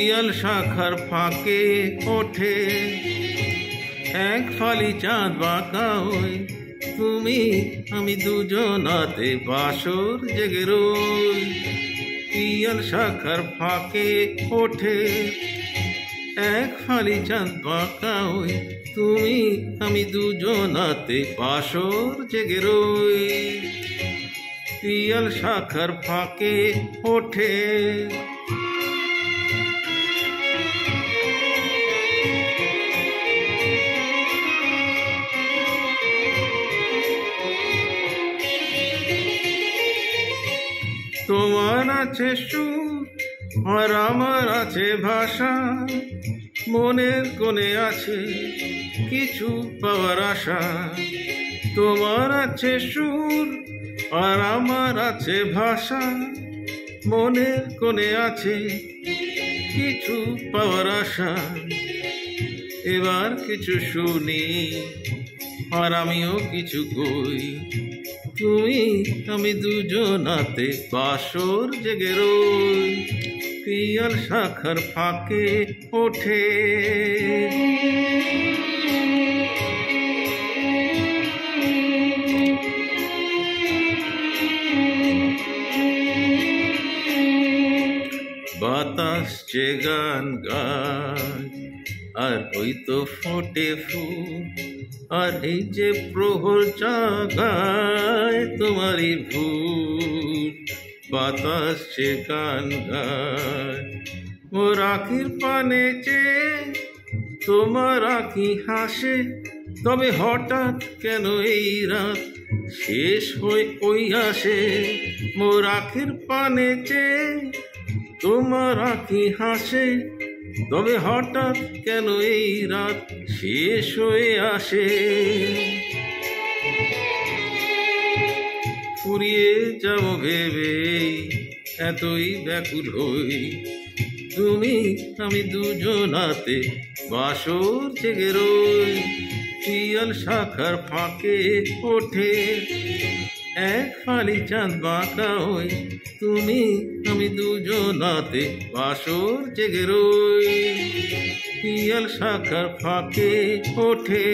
পিয়াল শাখার ফাঁকে ওঠে এক ফালি চাঁদ বাঁকা হই, তুমি আমি দুজনাতে বাসর জেগে রই। পিয়াল শাখার ফাঁকে ওঠে এক ফালি চাঁদ বাঁকা হই, তুমি আমি দুজনাতে বাসর জেগে রই। পিয়াল শাখার ফাঁকে ওঠে। তোমার আছে সুর আর আমার আছে ভাষা, মনের কোণে আছে কিছু পাওয়ার আশা। তোমার আছে সুর আর আমার আছে ভাষা, মনের কোণে আছে কিছু পাওয়ার আশা। এবার কিছু শুনি আর আমিও কিছু কই, তুমি আমি দুজনাতে বাসর জেগে রই। পিয়াল শাখার ফাঁকে ওঠে। বাতাস যে গান গায় আর ওই তো ফোটে ফুল, আর এই যে প্রহর জাগায় তোমারই ভুল। বাতাস যে গান গায় মোর আখির পানে চেয়ে, তোমার আখি হাসে, তবে হঠাৎ কেন এই রাত শেষ হয়ে ওই আসে। মোর আখির পানে চেয়ে তোমার আখি হাসে, তবে হঠাৎ কেন এই রাত শেষ হয়ে আসে। ফুরিয়ে যাব ভেবে এতই ব্যাকুল হই, তুমি আমি দুজনাতে বাসর জেগে রই। পিয়াল শাখার ফাঁকে ওঠে এক ফালি চাঁদ বাঁকা হই, তুমি আমি দুজনাতে বাসর জেগে রই। পিয়াল শাখার ফাঁকে ওঠে।